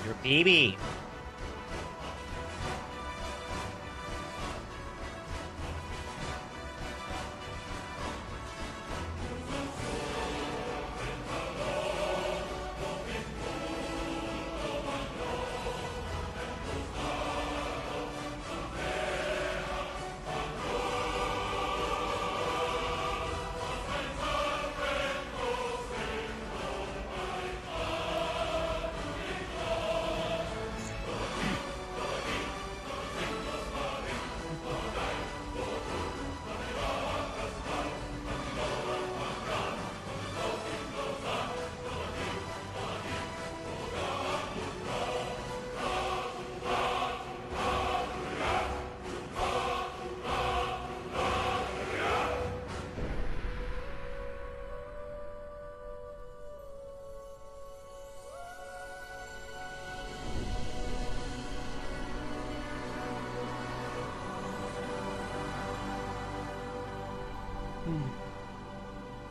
Your baby.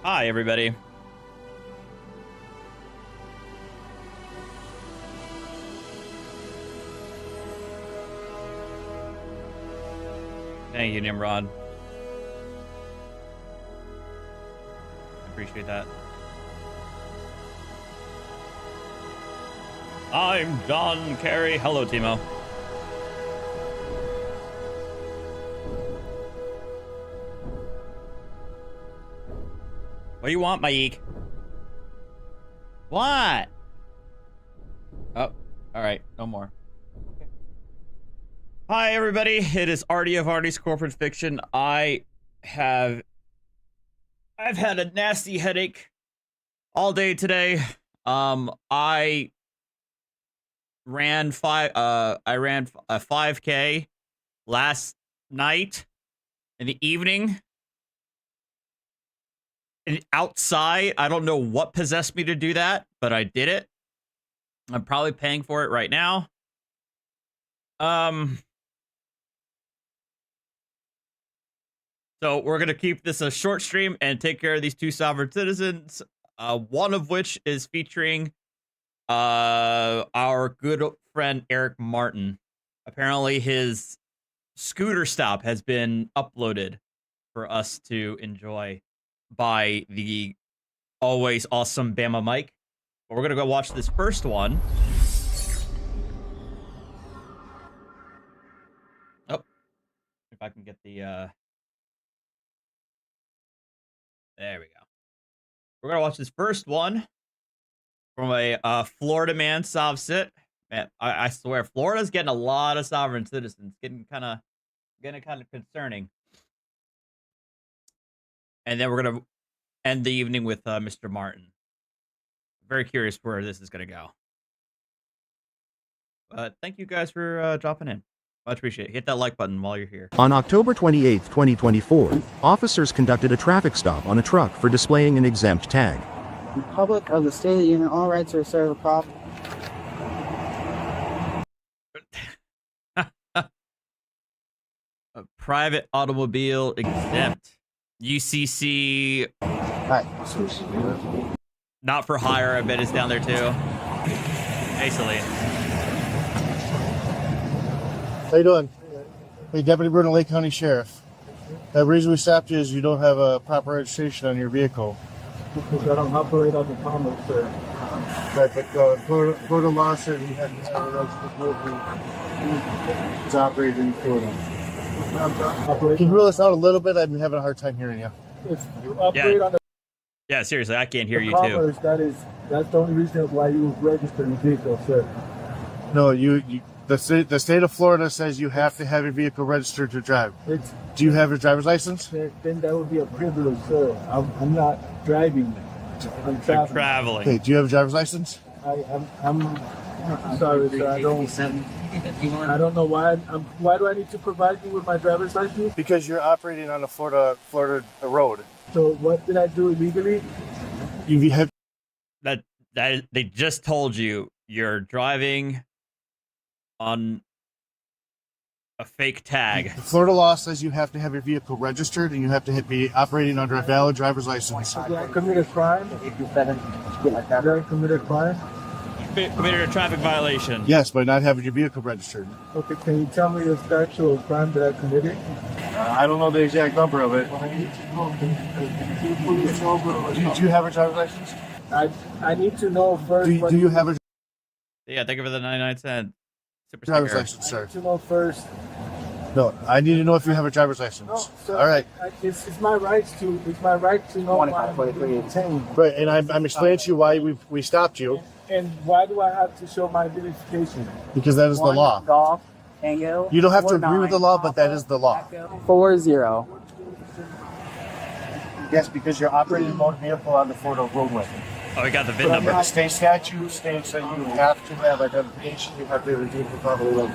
Hi, everybody. Thank you, Nimrod. I appreciate that. I'm John Carey. Hello, Timo. What do you want, Mike? What? Oh, all right. No more. Okay. Hi, everybody. It is Artie of Artie's Corporate Fiction. I've had a nasty headache all day today. I ran a 5K last night in the evening. And outside, I don't know what possessed me to do that, but I did it. I'm probably paying for it right now. So we're gonna keep this a short stream and take care of these two sovereign citizens. One of which is featuring our good friend Eric Martin. Apparently, his scooter stop has been uploaded for us to enjoy by the always awesome Bama Mike. But we're gonna go watch this first one. Oh, if I can get the there we go. We're gonna watch this first one from a Florida man, SovCits. Man, I swear, Florida's getting a lot of sovereign citizens, getting kind of concerning. And then we're gonna end the evening with Mr. Martin. Very curious where this is gonna go. But thank you guys for dropping in. Much appreciate it. Hit that like button while you're here. On October 28, 2024, officers conducted a traffic stop on a truck for displaying an exempt tag. Republic of the State of the Union, all rights are reserved. A private automobile exempt. UCC. Right. Not for hire, I bet it's down there too. Hey, Celine. How you doing? Hey, Deputy Bruno, Lake County Sheriff. The reason we stopped you is you don't have a proper registration on your vehicle. Because I don't operate on the commerce, sir. Right, but Florida law says you have to have a registered vehicle. It's operated in Florida. Can you rule this out a little bit? I'm having a hard time hearing you. If you operate on the Yeah, seriously, I can't hear you commerce, too. that's the only reason why you register your vehicle, sir. No, the state of Florida says you have to have your vehicle registered to drive. Do you have your driver's license? Then that would be a privilege, sir. I'm not driving. I'm I'm traveling. traveling. Okay, do you have a driver's license? I'm sorry, sir. I don't know why. Why do I need to provide you with my driver's license? Because you're operating on a Florida road. So what did I do illegally? You have That they just told you you're driving on a fake tag. Florida law says you have to have your vehicle registered and you have to be operating under a valid driver's license. Did I commit a crime? Did I commit a crime? committed a traffic violation. Yes, by not having your vehicle registered. Okay, can you tell me the actual crime that I committed? I don't know the exact number of it. Do you have a driver's license? I need to know first. Do you have a Yeah, thank you for the 99-cent super driver's sticker. license, sir? I need to know first. No, I need to know if you have a driver's license. No, sir, All right. It's my right to. It's my right to know why I'm being detained. Right, and I'm explaining to you why we stopped you, And why do I have to show my identification? because that is the law. Golf. Tango. You don't have to agree with the law, but that is the law. 40. Yes, because you're operating a motor vehicle on the Florida roadway. Oh, we got the VIN number. The state statute states that you have to have identification. You have to redeem the top of the road.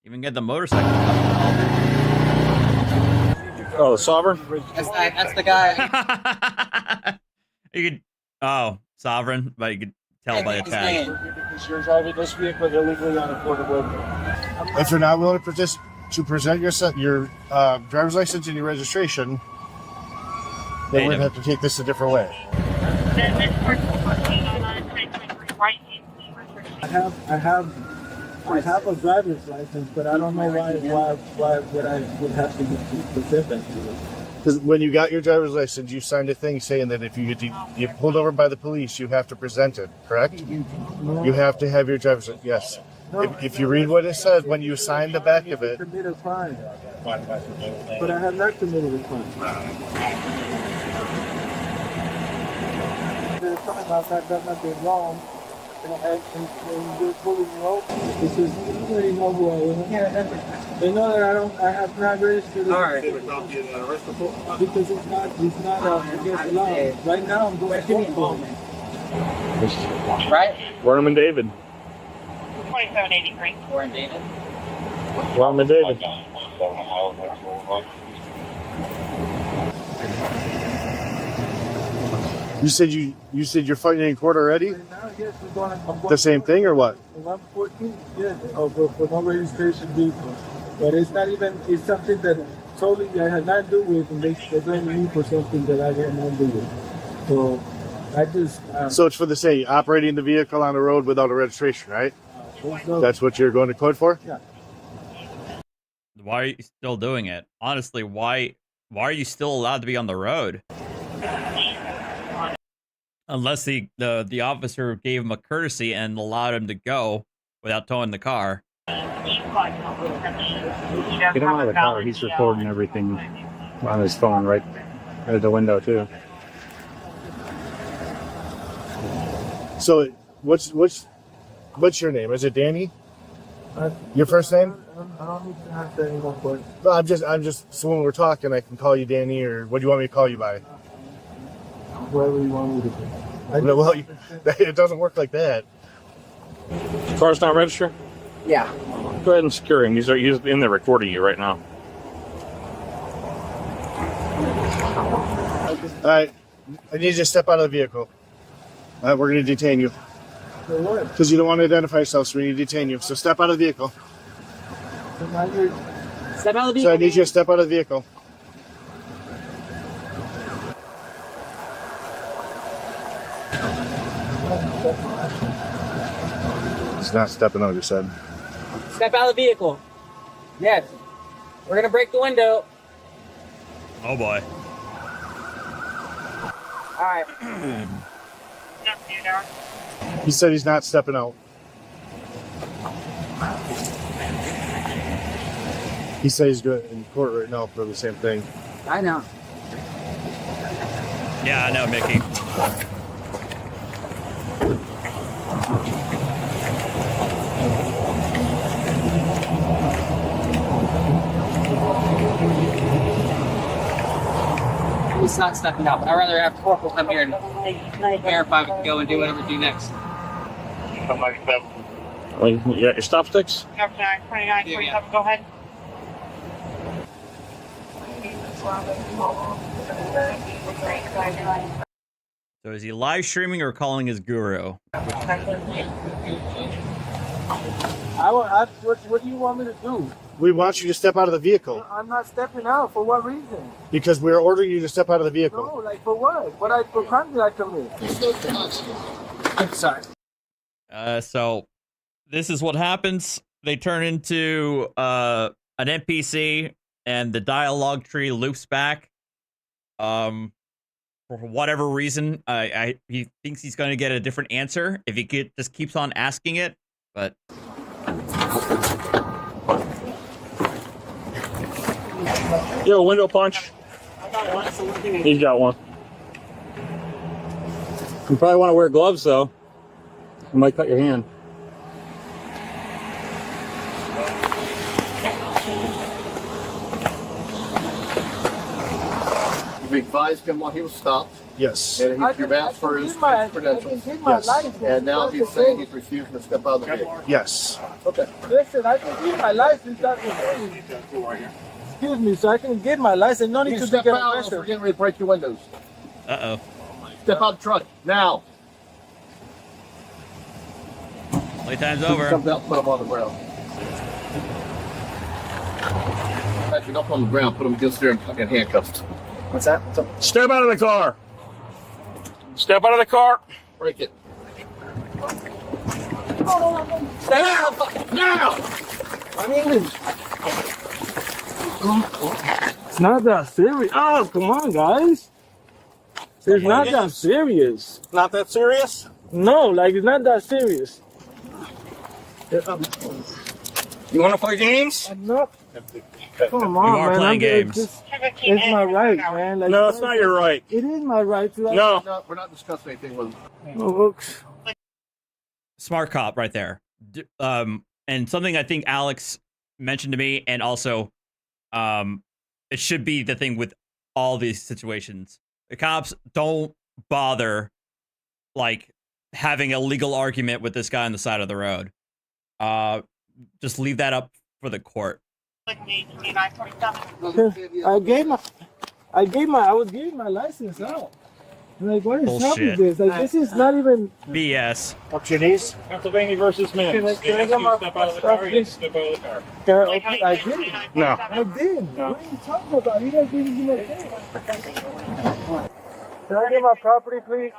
Even get the motorcycle. Oh, Sovereign? That's the guy. You could. Oh, Sovereign, but you could tell by the tag. Because you're driving this vehicle illegally on a Florida roadway. If you're not willing to present your driver's license and your registration, then we're going to have to take this a different way. I have a driver's license, but I don't know why would I would have to present that to you. Because when you got your driver's license, you signed a thing saying that if you get pulled over by the police, you have to present it, correct? No. You have to have your driver's license, yes. If you read what it says, when you sign the back of it, Commit a crime, but I have not committed a crime. The crime I've done nothing wrong, and they're pulling me over. It's just you already know who I am. They know that I have not registered. All right. Because it's not against the law. Right now I'm going to court. Right? Worm and David. 2783. We're in David. Worm and David. you said you're fighting in court already? Now, yes, I'm going The same thing or what? I'm 14, yeah, for no registration vehicle. But it's not even, it's something that totally I had not to do with, and they're blaming me for something that I had not to do with. So I just. So it's for the same, operating the vehicle on the road without a registration, right? That's what you're going to court for? Yeah. Why are you still doing it? Honestly, why are you still allowed to be on the road? Unless the officer gave him a courtesy and allowed him to go without towing the car. Get him out of the car. He's recording everything on his phone right at the window, too. So what's your name? Is it Danny? Your first name? I don't need to have that anymore, but No, I'm just, so when we're talking, I can call you Danny, or what do you want me to call you by? whatever you want me to do. No, well, it doesn't work like that. Car's not registered? Yeah. Go ahead and secure him. He's in there recording you right now. All right, I need you to step out of the vehicle. All right, we're going to detain you. So what? Because you don't want to identify yourself, so we need to detain you. So step out of the vehicle. So now you're, Step out of the So I vehicle. need you to step out of the vehicle. He's not stepping out, you said. Step out of the vehicle. Yes. We're gonna break the window. Oh boy. All right. He said he's not stepping out. He said he's good in court right now for the same thing. I know. Yeah, I know, Mickey. He's not stepping out. I'd rather have Corporal come here and verify we can go and do whatever we do next. Well, you got your stop sticks? 2947, go ahead. So is he live streaming or calling his guru? what do you want me to do? We want you to step out of the vehicle I'm not stepping out. For what reason? because we're ordering you to step out of the vehicle. No, like for what? What crime did I commit? I'm sorry. So this is what happens. They turn into an NPC, and the dialogue tree loops back. For whatever reason, he thinks he's going to get a different answer if he just keeps on asking it. But Yo, window punch. He's got one. You probably want to wear gloves though. You might cut your hand. You advised him while he was stopped, Yes. and you've asked for his credentials. Yes. And now he's saying he's refusing to step out of the vehicle. Yes. Okay. Listen, I can give my license. Excuse me, so I can get my license. No need You to step get out, or arrested. we're getting ready to break your windows. uh-oh. Step out the truck now. Playtime's over. Jump out, put him on the ground. Actually, don't put him on the ground. Put him against there and handcuffed. What's that? Step out of the car. Step out of the car. Break it. Now! I mean, it's not that serious. Oh, come on, guys. It's not that serious. Not that serious? No, like it's not that serious. You want to play games? I'm not. Come You on, are man. playing games. It's my right, man. Like, No, it's not your right. It is my right to. No. No, we're not discussing anything with him. Oh, Smart cop right there. And something I think Alex mentioned to me, and also it should be the thing with all these situations. The cops don't bother like having a legal argument with this guy on the side of the road. Just leave that up for the court. I was giving my license out. Like, what is up Bullshit. with this? Like, this is not even. BS. Up to your knees. Pennsylvania versus Mims. Can I get my Step out of the stuff, car. please? Step out of the car. I did. No. I did. What are you talking about? You guys didn't do my thing. Can I get my property, please?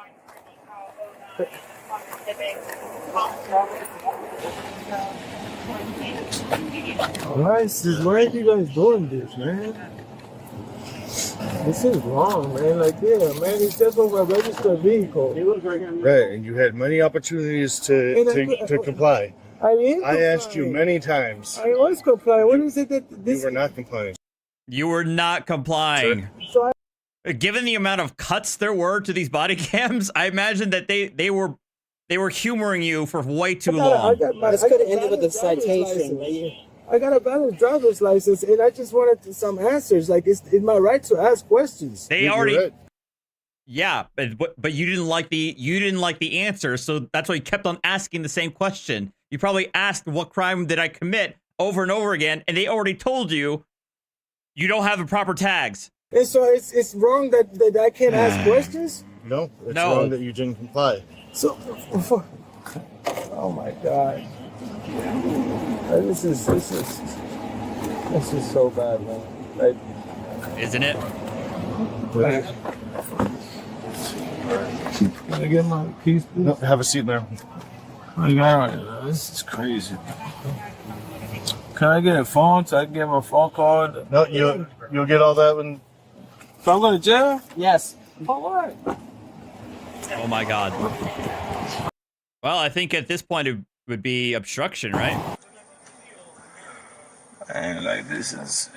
Why are you guys doing this, man? This is wrong, man. Like, yeah, man, he stepped over a registered vehicle. Right, and you had many opportunities to comply. I asked you many times. I was complying. What is it that this? You were not complying. You were not complying. So Given the amount of cuts there were to these body cams, I imagine that they were humoring you for way too long. This could have ended with a citation. I got a valid driver's license, and I just wanted some answers. Like, it's my right to ask questions. They You're already, right. yeah, but you didn't like the answer, so that's why you kept on asking the same question. You probably asked, "What crime did I commit?" over and over again, and they already told you you don't have the proper tags. And so it's wrong that I can't ask questions. No, it's No. wrong that you didn't comply. So, oh my God, this is so bad, man. Like, Isn't it? can I get my keys, please? No, have a seat there. My God, this is crazy. Can I get a phone so I can get my phone card? No, you'll get all that when. If I'm going to jail? Yes. For what? Oh my God. Well, I think at this point it would be obstruction, right? And like, this is,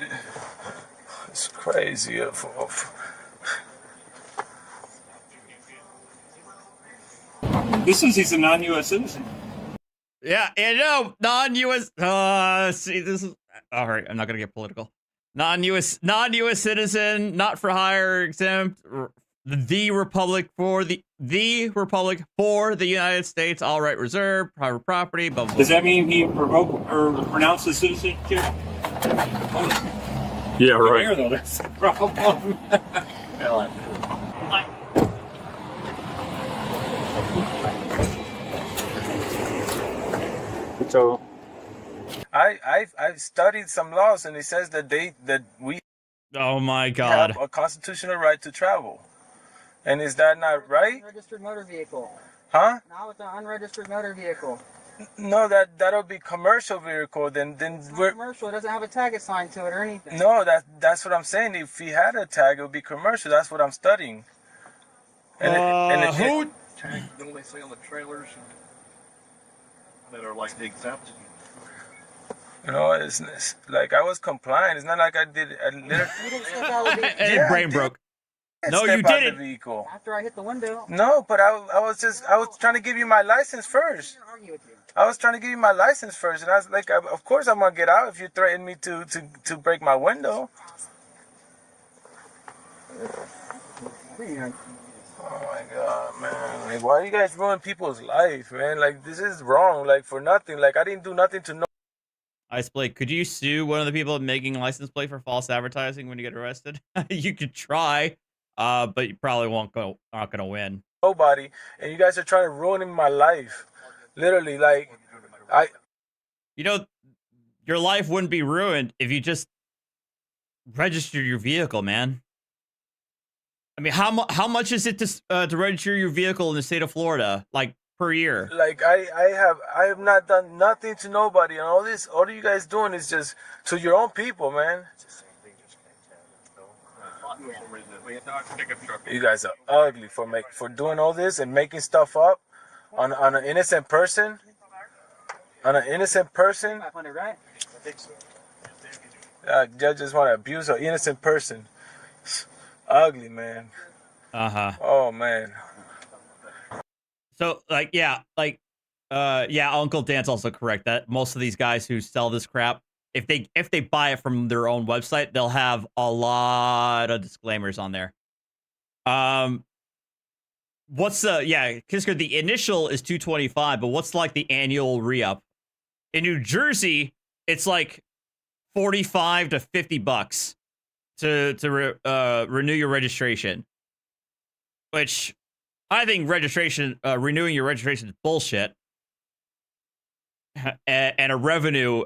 it's crazy. This is he's a non-U.S. citizen. Yeah, and no, non-U.S. See, this is all right. I'm not gonna get political. Non-U.S. citizen, not for hire, exempt. The Republic for the Republic for the United States, all right reserved, private property. Blah, blah, blah. Does that mean he revoked or renounced his citizenship? Yeah, right. Here, though, that's the problem. So, I've studied some laws, and it says that we Oh my God. have a constitutional right to travel. And is that not right? Unregistered motor vehicle. Huh? Now it's an unregistered motor vehicle. No, that'll be commercial vehicle. Then It's not we're commercial. It doesn't have a tag assigned to it or anything. no. That's what I'm saying. If he had a tag, it would be commercial. That's what I'm studying. Who? Don't they say on the trailers that are like the exempt? You know, it's like I was complying. It's not like I did. You didn't step out of the vehicle. Hey, brain broke. No, Step you out the didn't. vehicle. After I hit the window. No, but I was trying to give you my license first. I can't argue with you. I was trying to give you my license first, and I was like, of course I'm gonna get out if you threaten me to break my window. Oh my God, man! Like, why you guys ruin people's life, man? Like, this is wrong. Like, for nothing. Like, I didn't do nothing to no. Ice Blake, could you sue one of the people making license plate for false advertising when you get arrested? You could try, but you probably not gonna win. Nobody, and you guys are trying to ruin my life. Literally, like, You know, your life wouldn't be ruined if you just registered your vehicle, man. I mean, how much is it to register your vehicle in the state of Florida, like per year? like I have not done nothing to nobody, and all you guys doing is just to your own people, man. You guys are ugly for doing all this and making stuff up on an innocent person. On an innocent person. 500, right? Judges want to abuse an innocent person. Ugly, man. Oh man. So yeah, Uncle Dan's also correct that most of these guys who sell this crap, if they buy it from their own website, they'll have a lot of disclaimers on there. What's Kisker, the initial is $225, but what's like the annual re-up? In New Jersey, it's like $45 to $50 to renew your registration, which I think renewing your registration is bullshit and a revenue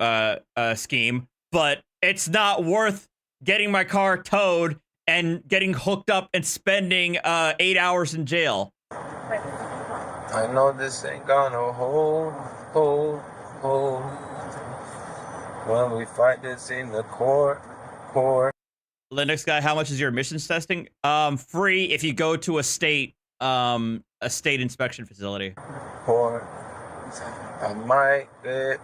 scheme, but it's not worth getting my car towed and getting hooked up and spending 8 hours in jail. I know this ain't gonna hold. When we fight this in the court. Linux guy, how much is your emissions testing? Free if you go to a state inspection facility. Court. I might get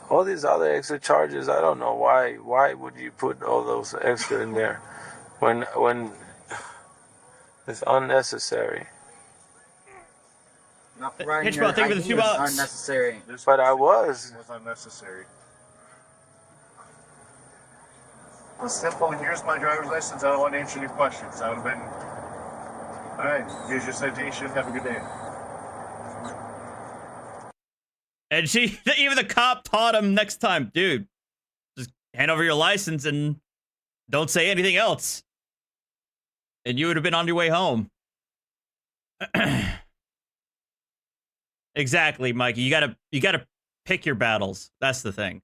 all these other extra charges. I don't know why. Why would you put all those extra in there when it's unnecessary? Not providing Hitchbot, your thank you for the ID $2. is unnecessary. But I was. It was unnecessary. Simple. Here's my driver's license. I don't want to answer any questions. I would have been. All right. Here's your citation. Have a good day. And even the cop taught him next time, dude, just hand over your license and don't say anything else. And you would have been on your way home. Exactly, Mikey. You gotta pick your battles. That's the thing.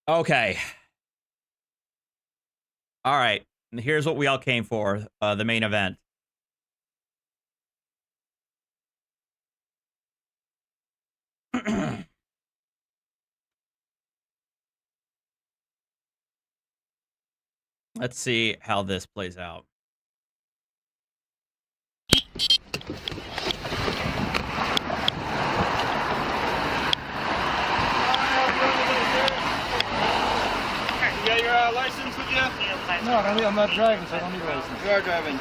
Okay. All right. And here's what we all came for, the main event. Let's see how this plays out. You got your license with you? No, I'm not driving, so I don't need a license. You are driving.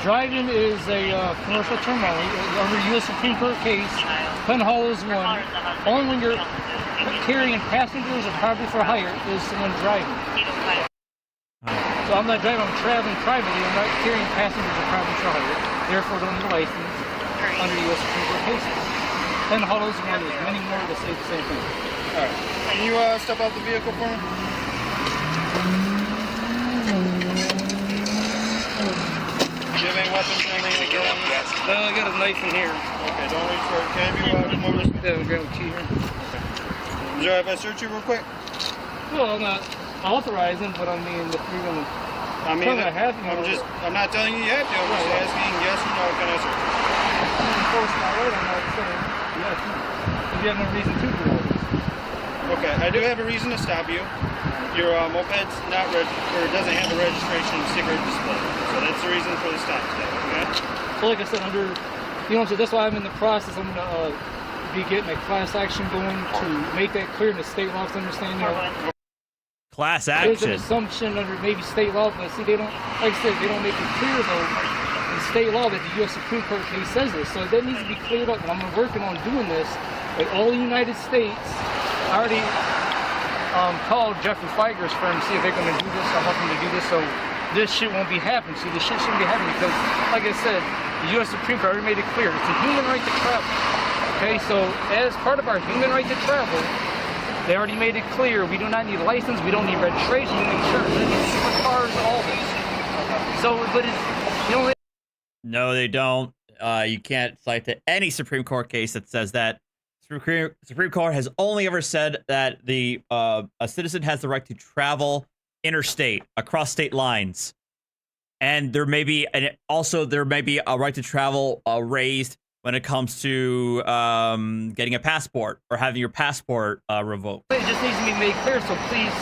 Driving is a commercial term only. Under U.S. Supreme Court case, Penhollows 1. Only when you're carrying passengers or property for hire is someone driving. So I'm not driving, I'm traveling privately. I'm not carrying passengers or property for hire. Therefore, I don't need a license under U.S. Supreme Court cases. Penhollows 1, there's many more that say the same thing. All right. Can you step out the vehicle for me? Do you have any weapons or anything? No, I got a knife in here. Okay, don't reach for it. Can you come over? Yeah, we got a key here. Is there if I search you real quick? Well, I'm not authorizing, but I mean, if you're gonna, I mean, I have to. I'm not telling you you have to. I'm just asking yes or no. Can I search? Enforce my right. I'm not saying yes. If you have no reason to do it. Okay, I do have a reason to stop you. Your moped's not or doesn't have a registration sticker display, so that's the reason for the stop today. Okay. Well, like I said, so that's why I'm in the process. I'm gonna be getting a class action going to make that clear in the state law to understand. Class There's an action. assumption under maybe state law, but see, they don't, like I said, they don't make it clear though in state law that the U.S. Supreme Court case says this. So that needs to be cleared up, and I'm working on doing this with all the United States. I already called Jeffrey Feiger's firm to see if they're going to do this. I'm hoping to do this, so this shit won't be happening. See, this shit shouldn't be happening because, like I said, the U.S. Supreme Court already made it clear. It's a human right to travel. Okay, so as part of our human right to travel, they already made it clear we do not need a license, we don't need registration, we don't need insurance, we don't need cars, all this. So, but it's, you know, No, they don't. You can't cite to any Supreme Court case that says that. Supreme Court has only ever said that a citizen has the right to travel interstate across state lines, and there may be a right to travel raised when it comes to getting a passport or having your passport revoked. it just needs to be made clear. So please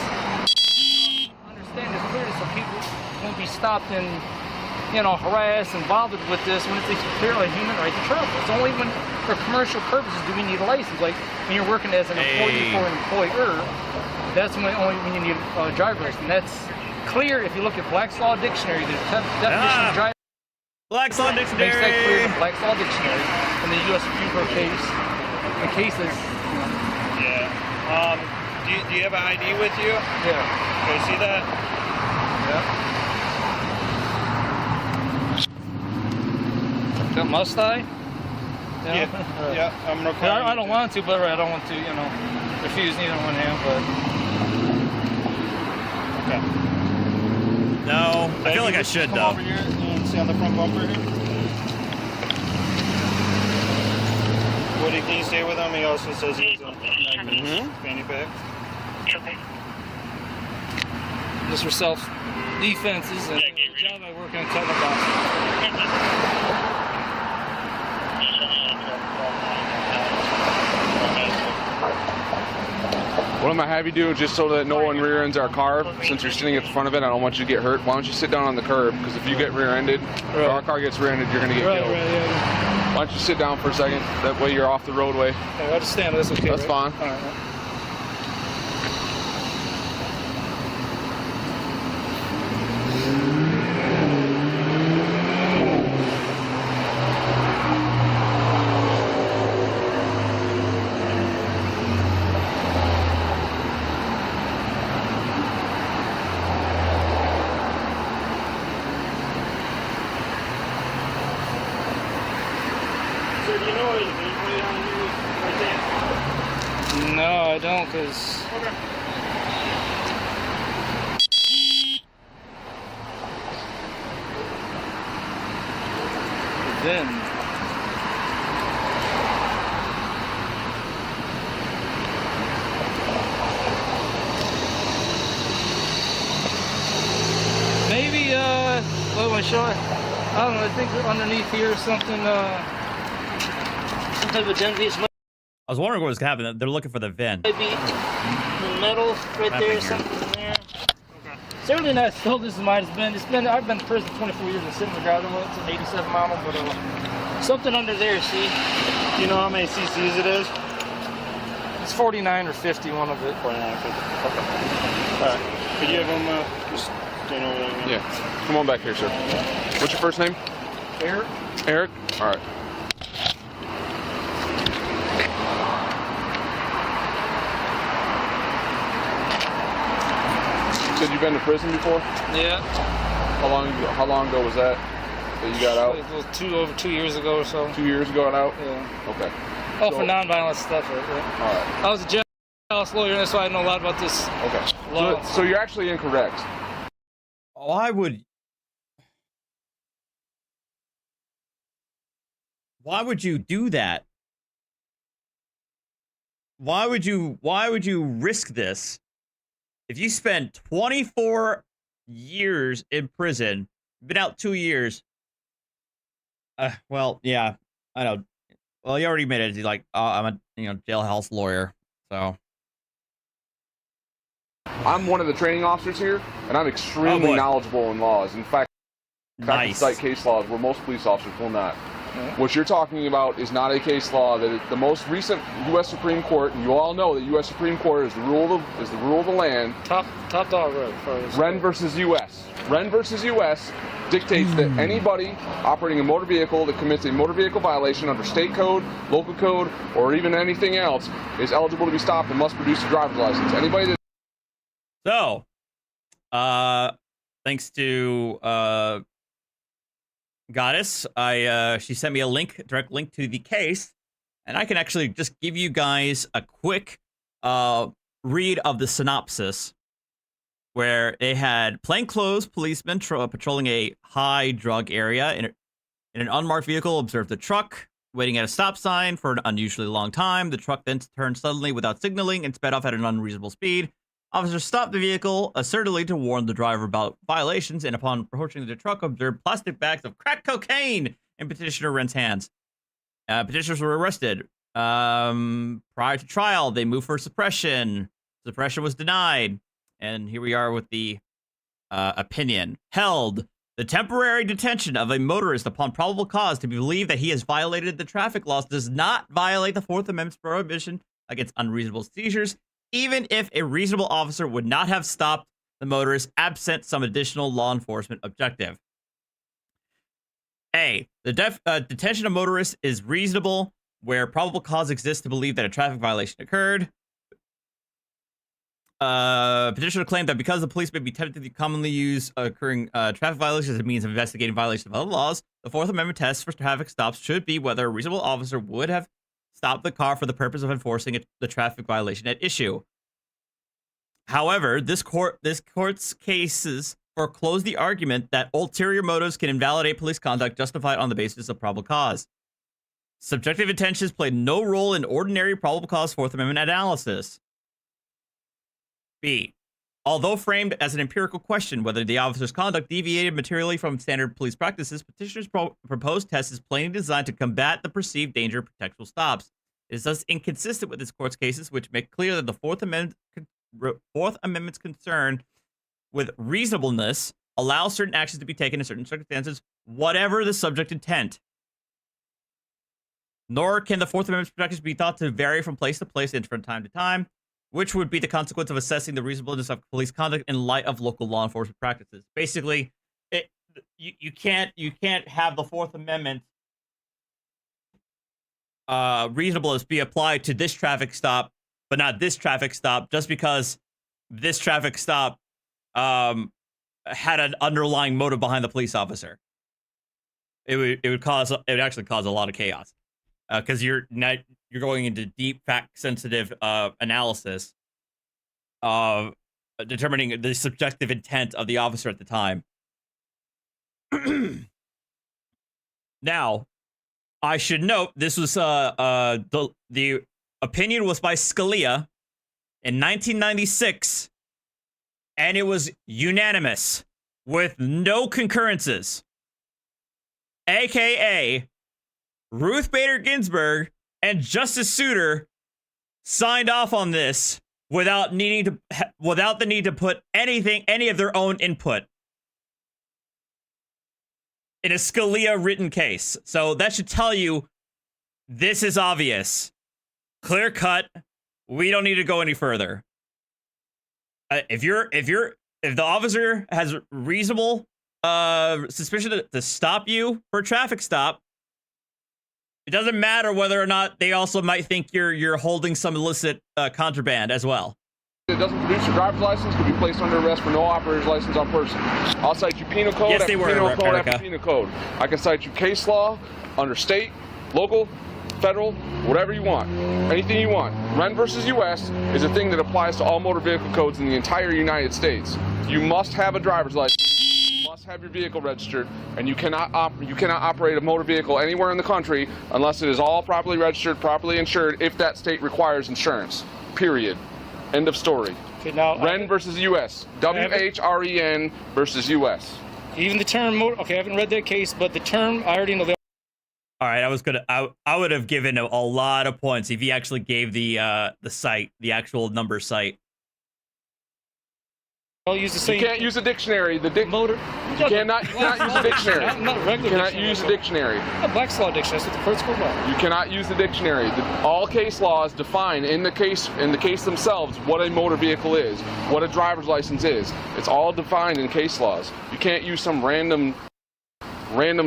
understand this clearly, so people won't be stopped and harassed and bothered with this when it's clearly a human right to travel. It's only when for commercial purposes do we need a license. Like when you're working as an employee for an employer, that's only when you need a driver's license. And that's clear if you look at Black's Law Dictionary. The definition of driver. Black's Law Dictionary. Makes that clear in Black's Law Dictionary in the U.S. Supreme Court case. The cases. Yeah. Do you have an ID with you? Yeah. Okay, see that? Yeah. Must I? Yeah. Yeah. I'm requiring. I don't want to, but I don't want to, refuse neither one hand, but. Okay. No, I feel like I should come though. Over here and see on the front bumper here. Woody, can you stay with him? He also says he's a fanny pack. Okay. Just for self-defenses and the job I work on cutting a box. What I'm gonna have you do, just so that no one rear ends our car, since you're sitting at the front of it, I don't want you to get hurt. Why don't you sit down on the curb? Because if you get rear-ended, if our car gets rear-ended, you're gonna get killed. Yeah. Why don't you sit down for a second? That way you're off the roadway. Okay, I'll just stand. That's okay. That's fine. All right. So do you know what it is? Can you put it on the news right there? No, I don't, because. Okay. Then. Maybe, what am I showing? I don't know, I think underneath here something, some type of identity. I was wondering what was happening. They're looking for the VIN. Maybe the metal right there, something in there. Okay. Certainly not sold as mine has been. I've been in prison 24 years and sitting in the garden. It's an 87 model, but something under there, see? Do you know how many cc's it is? It's 49 or 50, one of it. 49 or 50. Okay. Alright. Could you have them just stand over there? Yeah. Come on back here, sir. What's your first name? Eric? Eric? All right. You said you've been to prison before? Yeah. How long ago was that you got out? It was over 2 years ago or so. 2 years ago out? Yeah. Okay. Oh, So- for nonviolent stuff, right? All right. I was a jailhouse lawyer, and that's why I know a lot about this Okay. law. So you're actually incorrect. Why would Why would you do that? Why would you risk this? If you spent 24 years in prison, been out 2 years. Well, yeah, I know. Well, you already admitted it. Like, I'm a jailhouse lawyer, so. I'm one of the training officers here, and I'm extremely knowledgeable in laws. In fact, I can cite case laws where most police officers will not. What you're talking about is not a case law. That the most recent U.S. Supreme Court, and you all know that U.S. Supreme Court is the rule of the land. Top dog road. Wren versus U.S. Wren versus U.S. dictates that anybody operating a motor vehicle that commits a motor vehicle violation under state code, local code, or even anything else is eligible to be stopped and must produce a driver's license. Anybody that So, thanks to Goddess, she sent me a direct link to the case, and I can actually just give you guys a quick read of the synopsis, where they had plainclothes policemen patrolling a high drug area in an unmarked vehicle observed the truck waiting at a stop sign for an unusually long time. The truck then turned suddenly without signaling and sped off at an unreasonable speed. Officers stopped the vehicle, assertedly to warn the driver about violations, and upon approaching the truck, observed plastic bags of crack cocaine in petitioner Wren's hands. Petitioners were arrested. Prior to trial, they moved for suppression. Suppression was denied. And here we are with the opinion. Held. The temporary detention of a motorist upon probable cause to believe that he has violated the traffic laws does not violate the Fourth Amendment's prohibition against unreasonable seizures, even if a reasonable officer would not have stopped the motorist absent some additional law enforcement objective. A. The detention of motorists is reasonable where probable cause exists to believe that a traffic violation occurred. Petitioner claimed that because the police may be tempted to commonly use occurring traffic violations as a means of investigating violations of other laws, the Fourth Amendment test for traffic stops should be whether a reasonable officer would have stopped the car for the purpose of enforcing the traffic violation at issue. However, this court's cases foreclose the argument that ulterior motives can invalidate police conduct justified on the basis of probable cause. Subjective intentions played no role in ordinary probable cause Fourth Amendment analysis. B. Although framed as an empirical question whether the officer's conduct deviated materially from standard police practices, petitioner's proposed test is plainly designed to combat the perceived danger of pretextual stops. It is thus inconsistent with this court's cases, which make clear that the Fourth Amendment's concern with reasonableness allows certain actions to be taken in certain circumstances, whatever the subject intent. Nor can the Fourth Amendment's protections be thought to vary from place to place and from time to time, which would be the consequence of assessing the reasonableness of police conduct in light of local law enforcement practices. Basically, you can't have the Fourth Amendment reasonableness be applied to this traffic stop, but not this traffic stop, just because this traffic stop had an underlying motive behind the police officer. It would actually cause a lot of chaos, because you're going into deep fact sensitive analysis of determining the subjective intent of the officer at the time. Now, I should note this was the opinion was by Scalia in 1996, and it was unanimous with no concurrences, aka Ruth Bader Ginsburg and Justice Souter signed off on this without the need to put any of their own input in a Scalia written case. So that should tell you this is obvious, clear cut. We don't need to go any further. If the officer has reasonable suspicion to stop you for a traffic stop, it doesn't matter whether or not they also might think you're holding some illicit contraband as well. It doesn't produce a driver's license could be placed under arrest for no operator's license on person. I'll cite you penal code yes, after penal code after penal code. I can cite you case law under state, local, federal, whatever you want. Anything you want. Wren versus U.S. is a thing that applies to all motor vehicle codes in the entire United States. You must have a driver's license. You must must have your vehicle registered, and you cannot operate a motor vehicle anywhere in the country unless it is all properly registered, properly insured, if that state requires insurance. Period. End of story. Okay, now Wren versus U.S. WHREN versus U.S. Even the term motor. Okay, I haven't read that case, but the term I already know. All right, I would have given a lot of points if he actually gave the site, the actual number site. I'll use the same. You can't use a dictionary. Motor. You cannot use a dictionary. Not a regular You cannot dictionary. use a dictionary. A Black's Law dictionary. That's what the courts go by. You cannot use the dictionary. All case laws define in the case themselves what a motor vehicle is, what a driver's license is. It's all defined in case laws. You can't use some random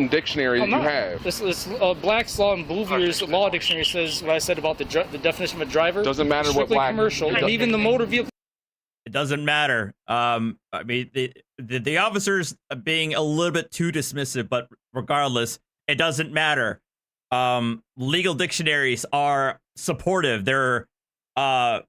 dictionary that you have. This Black's Law and Bouvier's Law Dictionary says what I said about the definition of a driver. Doesn't matter what Strictly black. commercial, and even the motor vehicle. It doesn't matter. I mean, the officers are being a little bit too dismissive, but regardless, it doesn't matter. Legal dictionaries are supportive. They can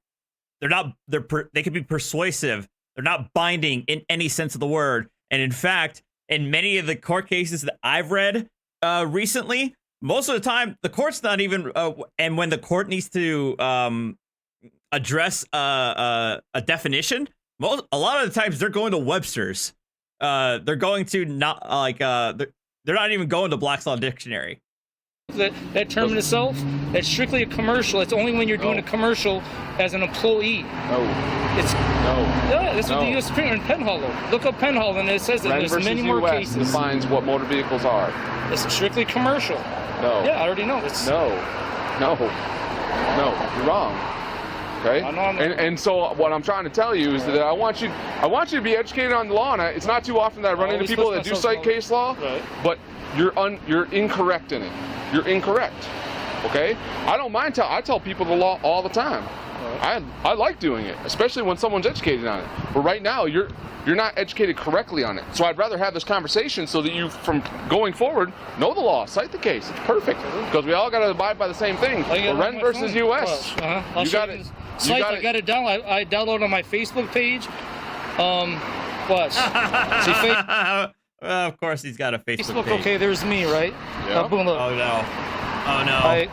be persuasive. They're not binding in any sense of the word. And in fact, in many of the court cases that I've read recently, most of the time the court's not even. And when the court needs to address a definition, a lot of the times they're going to Webster's. They're going to not they're not even going to Black's Law Dictionary. That term in itself, that's strictly a commercial. It's only when you're doing a commercial as an employee. Yeah, that's what the U.S. Supreme Court in Penhollow. Look up Penhollow, and it says that there's many more cases. Defines what motor vehicles are. It's strictly commercial. No. Yeah, I already know. It's No, you're wrong. Okay. And so what I'm trying to tell you is that I want you to be educated on the law, and it's not too often that I run into people that do cite case law, but you're incorrect in it. You're incorrect. Okay? I don't mind I tell people the law all the time. I like doing it, especially when someone's educated on it. But right now you're not educated correctly on it. So I'd rather have this conversation so that you, from going forward, know the law, cite the case. It's perfect because we all got to abide by the same thing. Wren versus U.S. You got it. I got it download. I downloaded on my Facebook page. What? See, of course, he's got a Facebook page. Okay, there's me, right? Yeah. Boom, look. Oh no! Oh no!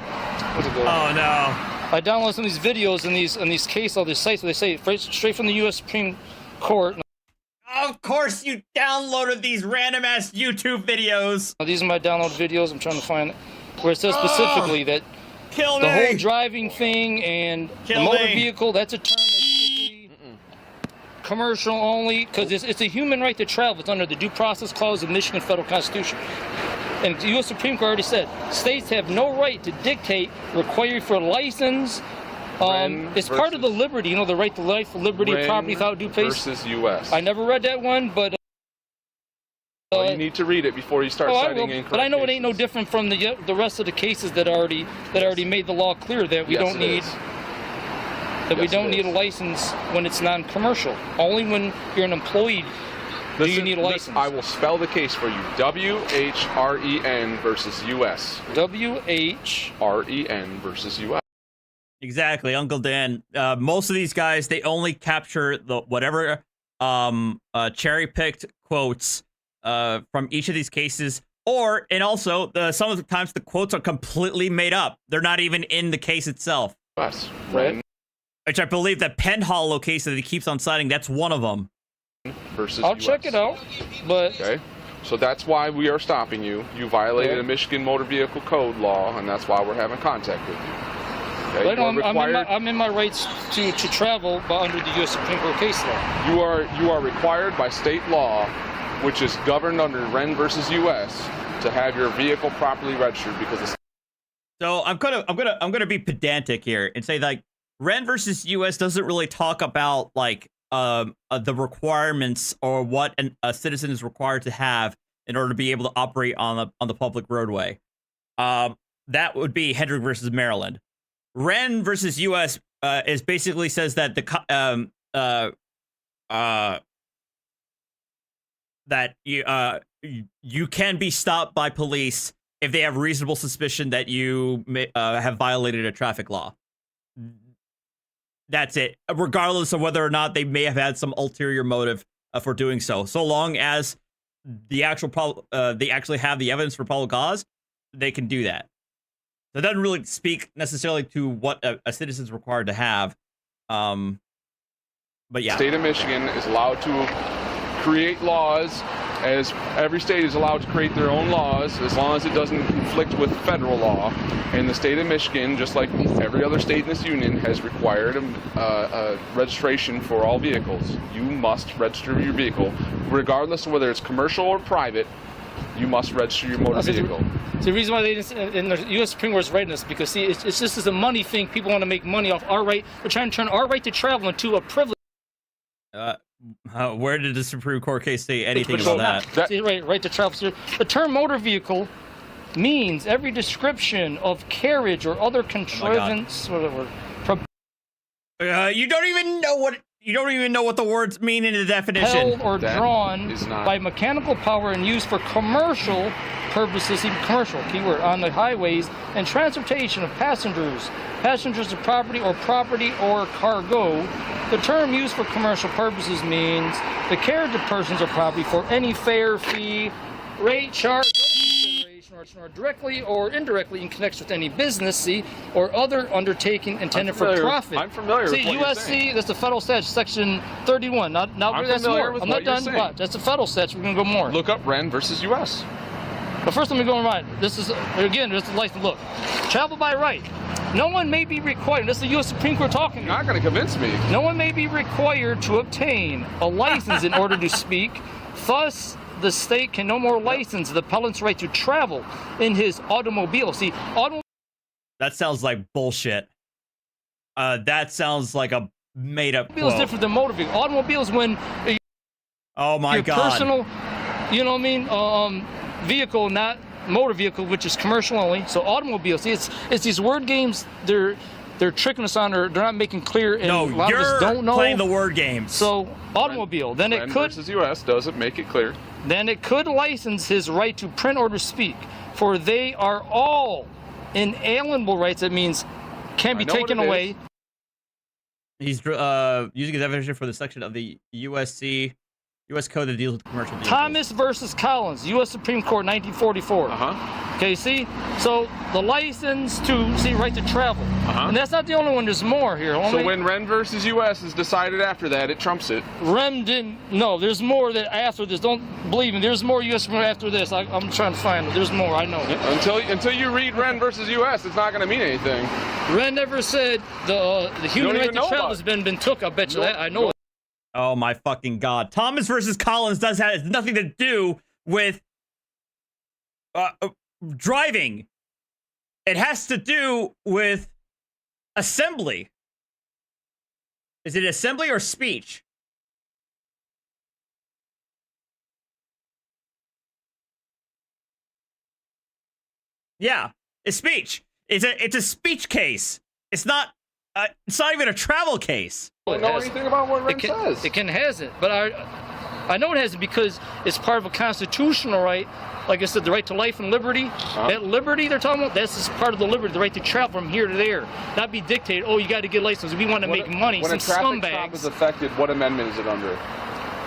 Oh no! I download some of these videos and these case all these sites where they say straight from the U.S. Supreme Court. Of course, you downloaded these random ass YouTube videos. These are my download videos. I'm trying to find it where it says specifically that the whole driving thing and the motor vehicle, that's a term that's strictly commercial only, because it's a human right to travel. It's under the Due Process Clause of the Michigan Federal Constitution. And the U.S. Supreme Court already said states have no right to dictate requiring for a license. It's part of the liberty, the right to life, liberty, property without due process. Versus U.S. I never read that one, but well, you need to read it before you start citing incorrect. But I know it ain't no different from the rest of the cases that already made the law clear that we don't need a license when it's non-commercial. Only when you're an employee do you need a license. I will spell the case for you. WHREN versus U.S. WHREN versus U.S. Exactly, Uncle Dan. Most of these guys, they only capture the whatever cherry-picked quotes from each of these cases, and also some of the times the quotes are completely made up. They're not even in the case itself. Yes, right. Which I believe that Penhollow case that he keeps on citing, that's one of them. Versus I'll US. check it out, but okay. So that's why we are stopping you. You violated a Michigan Motor Vehicle Code law, and that's why we're having contact with you. Okay? I'm in my rights to travel under the U.S. Supreme Court case law. You are required by state law, which is governed under Wren versus U.S., to have your vehicle properly registered because. So I'm gonna be pedantic here and say like Wren versus U.S. doesn't really talk about like the requirements or what a citizen is required to have in order to be able to operate on the public roadway. That would be Hendrick versus Maryland. Wren versus U.S. Is basically says that that you can be stopped by police if they have reasonable suspicion that you have violated a traffic law. That's it, regardless of whether or not they may have had some ulterior motive for doing so. So long as the actual they actually have the evidence for probable cause, they can do that. So it doesn't really speak necessarily to what a citizen's required to have. But yeah, the state of Michigan is allowed to create laws, as every state is allowed to create their own laws as long as it doesn't conflict with federal law. And the state of Michigan, just like every other state in this union, has required a registration for all vehicles. You must register your vehicle, regardless of whether it's commercial or private. You must register your motor vehicle. The reason why they didn't, and the U.S. Supreme Court is writing this, because see, it's just as a money thing. People want to make money off our right. We're trying to turn our right to travel into a privilege. Where did the Supreme Court case say anything about that? See, right to travel. So the term motor vehicle means every description of carriage or other contrivance. You don't even know what the words mean in the definition. Held or drawn by mechanical power and used for commercial purposes, even commercial, keyword, on the highways, and transportation of passengers of property or cargo. The term used for commercial purposes means the carriage of persons or property for any fare, fee, rate, charge, or directly or indirectly in connection with any business, or other undertaking intended for profit. I'm familiar with what you're saying. USC, that's the federal statute, section 31. Now that's more. I'm not done. That's the federal statute. We're going to go more. Look up Wren versus U.S. But first, let me go on right. This is, again, this is license. Look, travel by right. No one may be required. This is the U.S. Supreme Court talking. You're not going to convince me. No one may be required to obtain a license in order to speak. Thus, the state can no more license the appellant's right to travel in his automobile. See, that sounds like bullshit. That sounds like a made-up quote. Automobile is different than motor vehicle. Automobile is when oh my your god, personal, you know what I mean, vehicle, not motor vehicle, which is commercial only. So automobile. See, it's these word games. They're tricking us on, or they're not making clear, and no, a lot you're of us don't know. Playing the word games. So automobile. Then it could versus U.S. doesn't make it clear. Then it could license his right to print or to speak, for they are all inalienable rights. That means can't be taken away. He's using his definition for the section of the U.S. Code that deals with commercial vehicles. Thomas versus Collins, U.S. Supreme Court, 1944. Okay, see? So the license to, right to travel. And that's not the only one. There's more here. So when Wren versus U.S. is decided after that, it trumps it. Wren didn't. No, there's more that after this. Don't believe me. There's more U.S. after this. I'm trying to find it. There's more. I know. Until you read Wren versus U.S., it's not going to mean anything. Wren never said the human right to travel has been took. I bet you that. I know. Oh my fucking god! Thomas versus Collins has nothing to do with driving. It has to do with assembly. Is it assembly or speech? Yeah, it's speech. It's a speech case. It's not even a travel case. I don't know anything about what Wren says. It has it, but I know it has it because it's part of a constitutional right. Like I said, the right to life and liberty. That liberty they're talking about, that's just part of the liberty, the right to travel from here to there. Not be dictated, oh, you got to get license. We want to make money. When Some a traffic scumbags. stop is affected, what amendment is it under?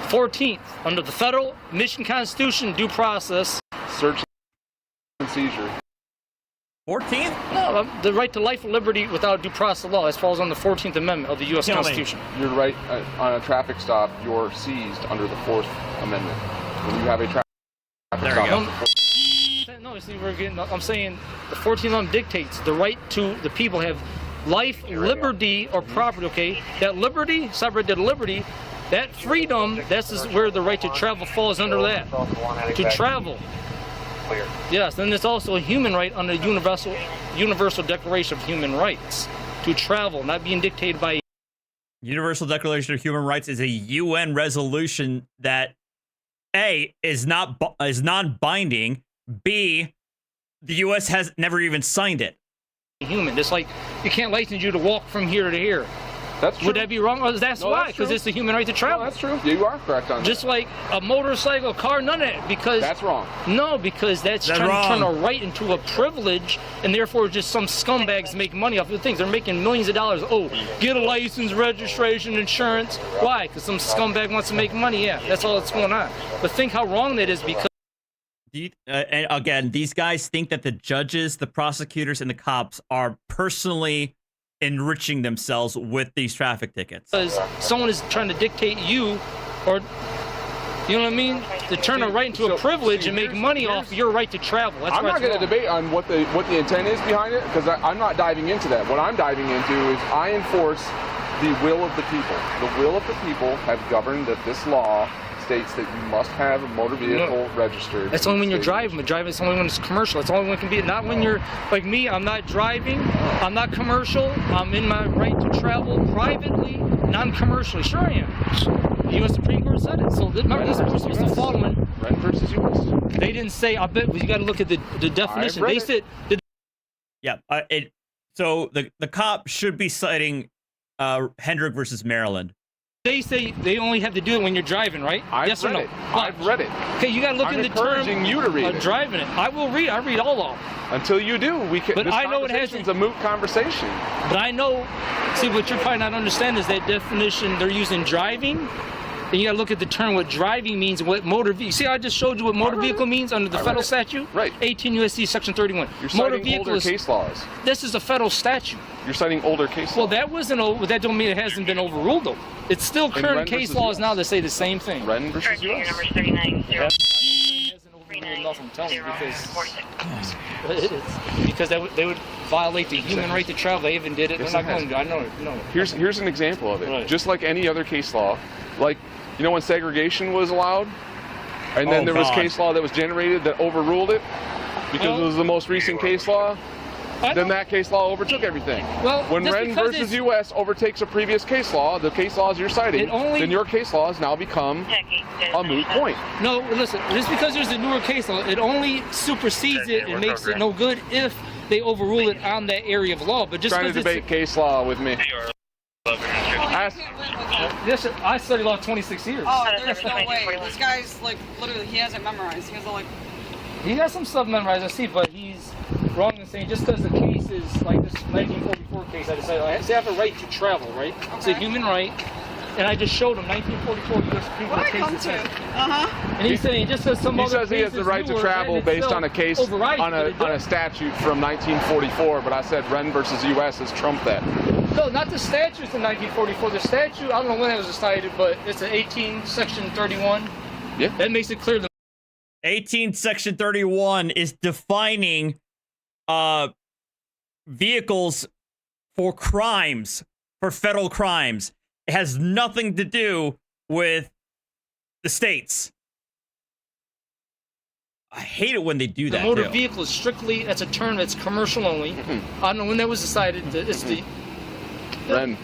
14th, under the federal Michigan Constitution, due process. Search and seizure. 14th? No, the right to life and liberty without due process of law. That falls on the 14th Amendment of the U.S. Constitution. You're right. On a traffic stop, you're seized under the 4th Amendment. When you have a traffic stop. No, see, I'm saying the 14th Amendment dictates the right to the people have life, liberty, or property, okay? That liberty, separate liberty, that freedom, that's where the right to travel falls under that. To travel. Yes, then there's also a human right under the Universal Declaration of Human Rights. To travel, not being dictated by... Universal Declaration of Human Rights is a UN resolution that A, is non-binding, B, the U.S. has never even signed it. Human. It's like you can't license you to walk from here to here. That's true. Would that be wrong? Well, that's why, because it's the human right to travel. No, that's true. You are correct on that. Just like a motorcycle, a car, none of it, because that's wrong. No, because that's trying to turn a right into a privilege, and therefore just some scumbags make money off of things. They're making millions of dollars. Oh, get a license, registration, insurance. Why? Because some scumbag wants to make money. Yeah, that's all that's going on. But think how wrong that is, because. And again, these guys think that the judges, the prosecutors, and the cops are personally enriching themselves with these traffic tickets. Because someone is trying to dictate you, or you know what I mean, to turn a right into a privilege and make money off your right to travel. That's I'm not going to debate on what the intent is behind it, because I'm not diving into that. What I'm diving into is I enforce the will of the people. The will of the people have governed that this law states that you must have a motor vehicle registered. That's only when you're driving. But driving is only when it's commercial. It's only when it can be. Not when you're like me. I'm not driving. I'm not commercial. I'm in my right to travel privately, non-commercially. Sure I am. The U.S. Supreme Court said it. So remember, this was supposed to follow it. Ren versus U.S. They didn't say. I bet you got to look at the definition. They said. Yeah. So the cop should be citing Hendrick versus Maryland. They say they only have to do it when you're driving, right? Yes or no? I've read it. Okay, you got to look in the term. I'm encouraging you to read it. Driving it. I will read. I read all of them. Until you do, we can. But I know it has. It's a moot conversation. But I know. See, what you're probably not understanding is that definition they're using driving. And you got to look at the term what driving means and what motor vehicle. See, I just showed you what motor vehicle means under the federal statute. Right. 18 U.S.C. Section 31. You're citing older case laws. This is a federal statute. You're citing older case laws. Well, that wasn't. That don't mean it hasn't been overruled though. It's still current case laws now that say the same thing. Ren versus U.S. Number 390. Because they would violate the human right to travel. They even did it. They're not going to. I know it. No. Here's an example of it. Right. Just like any other case law, like when segregation was allowed, and then there was case law that was generated that overruled it because it was the most recent case law. Then that case law overtook everything. Well, when Ren versus U.S. overtakes a previous case law, the case laws you're citing, then your case law has now become a moot point. No, listen, just because there's a newer case law, it only supersedes it and makes it no good if they overrule it on that area of law. But just trying to debate case law with me. Yes, I studied law 26 years. Oh, there's no way. This guy's like literally, he has it memorized. He has like. He has some stuff memorized, I see, but he's wrong in saying just because the case is like this 1944 case, I decided I have a right to travel, right? Okay. It's a human right, and I just showed him 1944 U.S. Supreme Court case. And he's saying just as some other says he has the right to travel based on a case on a statute from 1944, but I said Ren versus U.S. has trumped that. No, not the statutes in 1944. The statute, I don't know when it was decided, but it's an 18 Section 31. Yeah. That makes it clear. 18 Section 31 is defining vehicles for crimes, for federal crimes. It has nothing to do with the states. I hate it when they do that. The motor vehicle is strictly, that's a term that's commercial only. I don't know when that was decided. It's the... Ren,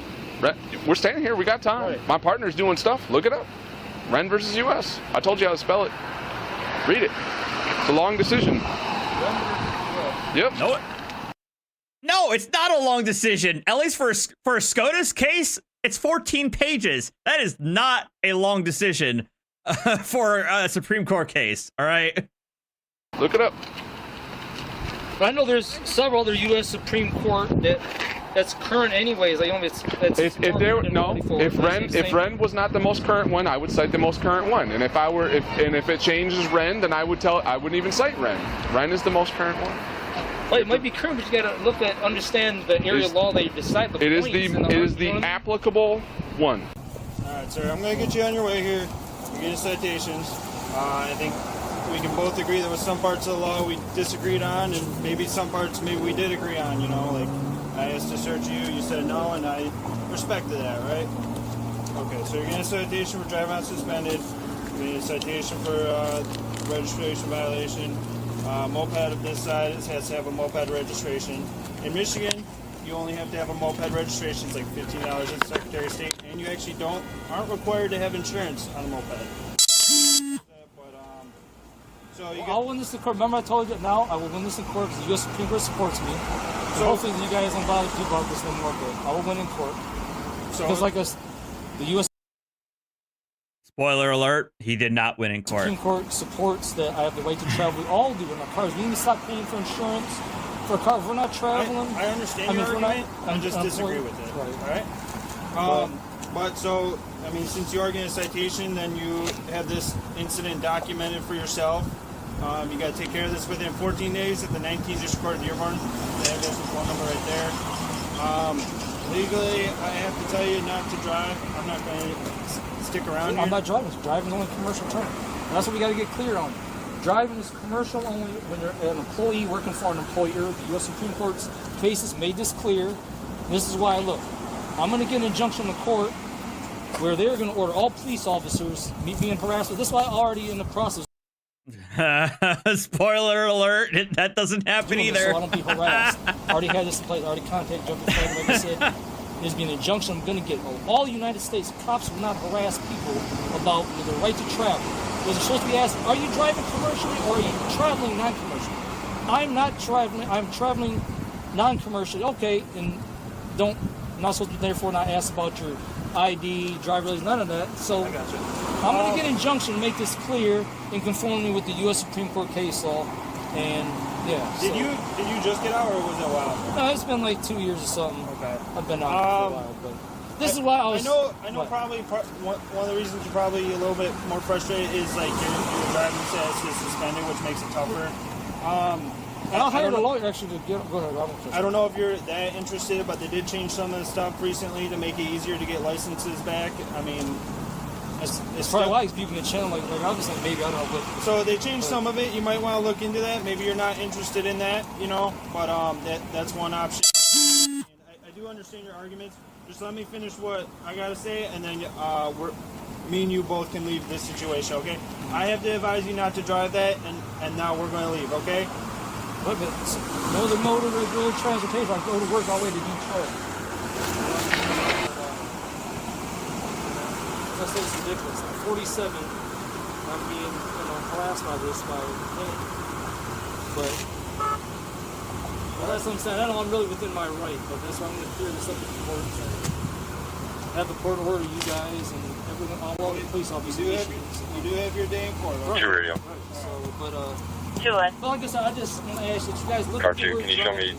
we're standing here. We got time. Right. My partner's doing stuff. Look it up. Ren versus U.S. I told you how to spell it. Read it. It's a long decision. Yep. No, it's not a long decision. At least for a SCOTUS case, it's 14 pages. That is not a long decision for a Supreme Court case. All right. Look it up. I know there's several other U.S. Supreme Court that's current anyways. Like if Ren was not the most current one, I would cite the most current one. And if it changes Ren, then I wouldn't even cite Ren. Ren is the most current one. Well, it might be current, but you gotta understand the area of law that you decide. It is the applicable one. All right, sir. I'm gonna get you on your way here. We're getting citations. I think we can both agree there was some parts of the law we disagreed on, and maybe some parts we did agree on. Like I asked to search you said no, and I respected that, right? Okay, so you're getting a citation for driving unsuspended. You're getting a citation for registration violation. Moped of this size has to have a moped registration. In Michigan, you only have to have a moped registration. It's like $15 at the Secretary of State, and you actually aren't required to have insurance on a moped. I'll win this in court. Remember I told you now, I will win this in court because the U.S. Supreme Court supports me. So hopefully you guys don't bother people about this no more, but I will win in court. So because like us, the U.S. Spoiler alert, he did not win in court. Supreme Court supports that I have the right to travel. We all do in our cars. We need to stop paying for insurance for a car. If we're not traveling. I understand your argument. I just disagree with it. Right. All right. But so, I mean, since you are getting a citation, then you have this incident documented for yourself. You got to take care of this within 14 days at the 19th District Court of Dearborn. There's the phone number right there. Legally, I have to tell you not to drive. I'm not going to stick around here. I'm not driving. Driving is only a commercial term. And that's what we got to get clear on. Driving is commercial only when you're an employee working for an employer. The U.S. Supreme Court's cases made this clear. This is why, look, I'm going to get an injunction in court where they're going to order all police officers being harassed. This is why I'm already in the process. Spoiler alert, that doesn't happen either. So I don't be harassed. I already had this in place. I already contacted Judge Fred. Like I said, there's been an injunction I'm going to get. All the United States cops will not harass people about the right to travel. They're supposed to be asked, are you driving commercially or are you traveling non-commercially? I'm not traveling. I'm traveling non-commercially. Okay, and I'm not supposed to therefore not ask about your ID, driver license, none of that. So I'm going to get an injunction to make this clear in conformity with the U.S. Supreme Court case law. And yeah. Did you just get out, or was it a while? No, it's been like 2 years or something. Okay. I've been out for a while, but this is why I was. I know. Probably one of the reasons you're probably a little bit more frustrated is like your driving status is suspended, which makes it tougher. I'll hire a lawyer actually to go ahead. I don't know if you're that interested, but they did change some of the stuff recently to make it easier to get licenses back. I mean, it's probably why people in the channel like I was just like maybe I don't know. But, so they changed some of it. You might want to look into that. Maybe you're not interested in that, but that's one option. And I do understand your arguments. Just let me finish what I gotta say, and then me and you both can leave this situation, okay? I have to advise you not to drive that, and now we're going to leave, okay? But no other mode of road transportation. I go to work all the way to Detroit. That's just ridiculous. At 47, I'm being harassed by this by him. But that's what I'm saying. I don't know I'm really within my right, but that's why I'm going to clear this up with the court. Have the court order you guys and everyone, all the police officers. You do have your day in court. Right. Radio. Right. So, but But like I said, I just want to ask you guys look Car 2, can you show me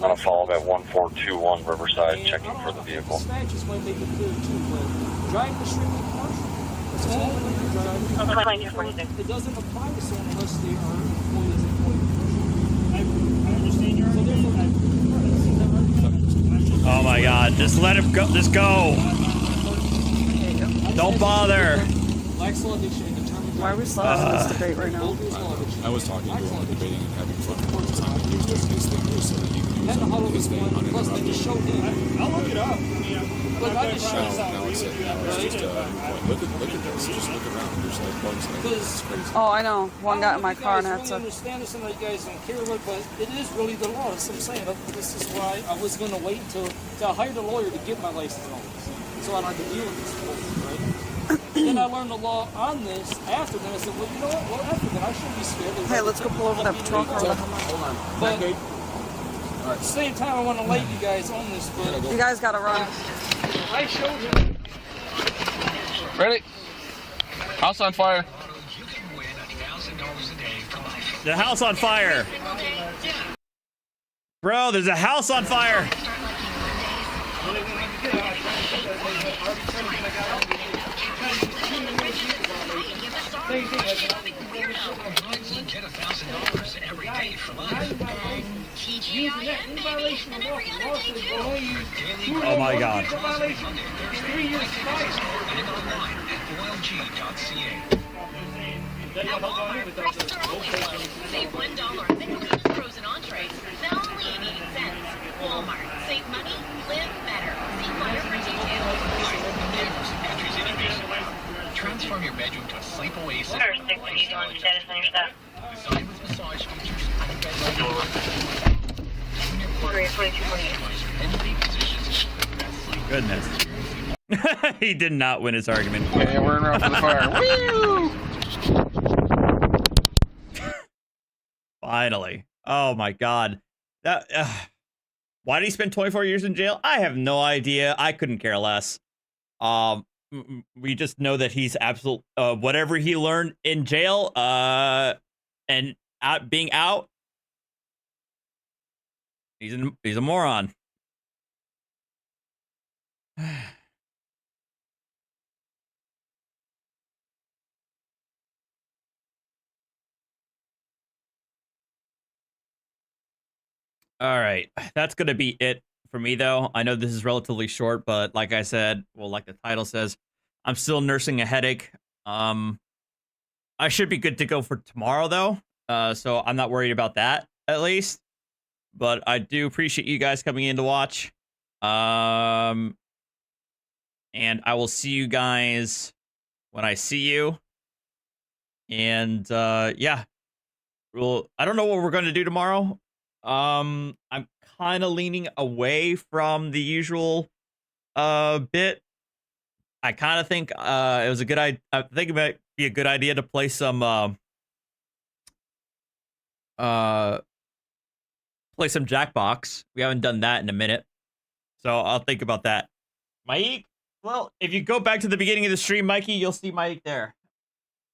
on a follow-up at 1421 Riverside, checking for the vehicle? Dispatchers might make it clear too, but driving the street commercial. It's only when you're driving. It doesn't apply to someone unless they are employees. I understand your argument. Oh my god, just let him go. Just go. Don't bother. Why are we stopping this debate right now? I was talking to him, debating and having fun all the time. He was doing his thing here so that he could do his thing uninterrupted. I'll look it up. But I just showed Now it's just look at this. Just look around. There's like bugs like this. It's crazy. Oh, I know. One got in my car and had I to. understand this, some of you guys don't care about, but it is really the law. That's what I'm saying. This is why I was going to wait until I hired a lawyer to get my license and all this, so I don't have to deal with this bullshit, right? Then I learned the law on this after that. I said, well, you know what? Well, after that, I shouldn't be scared. Hey, let's go pull over that truck. Hold on. But at the same time, I want to light you guys on this. But You guys gotta run. I showed you. Ready? House on fire. The house on fire. Bro, there's a house on fire. Get $1,000 every day for life. Oh my god. Save $1 on frozen entrees, now only 88 cents. Walmart, save money, live better. See flyer for details. Transform your bedroom to a sleep oasis. Designed with massage features and a bedroom. Goodness. He did not win his argument. Yeah, we're in route for the fire. Woo! Finally. Oh my god. That Why did he spend 24 years in jail? I have no idea. I couldn't care less. We just know that he's absolute. Whatever he learned in jail, and being out, he's a moron. All right, that's gonna be it for me, though. I know this is relatively short, but like I said, well, like the title says, I'm still nursing a headache. I should be good to go for tomorrow, though. So I'm not worried about that, at least. But I do appreciate you guys coming in to watch. And I will see you guys when I see you. And yeah, I don't know what we're going to do tomorrow. I'm kind of leaning away from the usual bit. I kind of think it was a good idea. I think it might be a good idea to play some Jackbox. We haven't done that in a minute, so I'll think about that. Mike, well, if you go back to the beginning of the stream, Mikey, you'll see Mike there.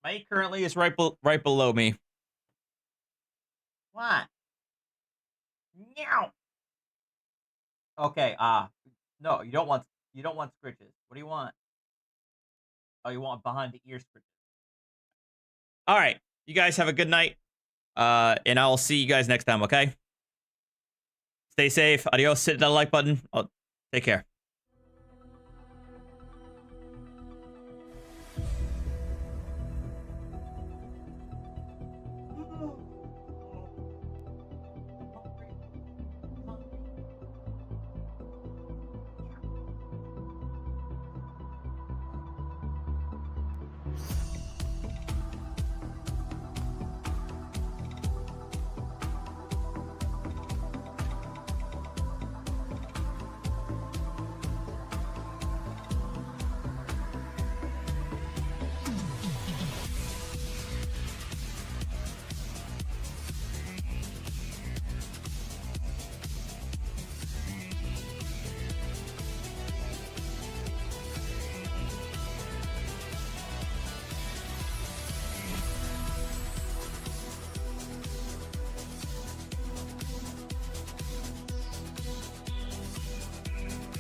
Mike currently is right below me. What? Meow. Okay. No, you don't want scritches. What do you want? Oh, you want behind the ear scritches. All right. You guys have a good night. And I'll see you guys next time. Okay. Stay safe. Adios. Hit that like button. Take care.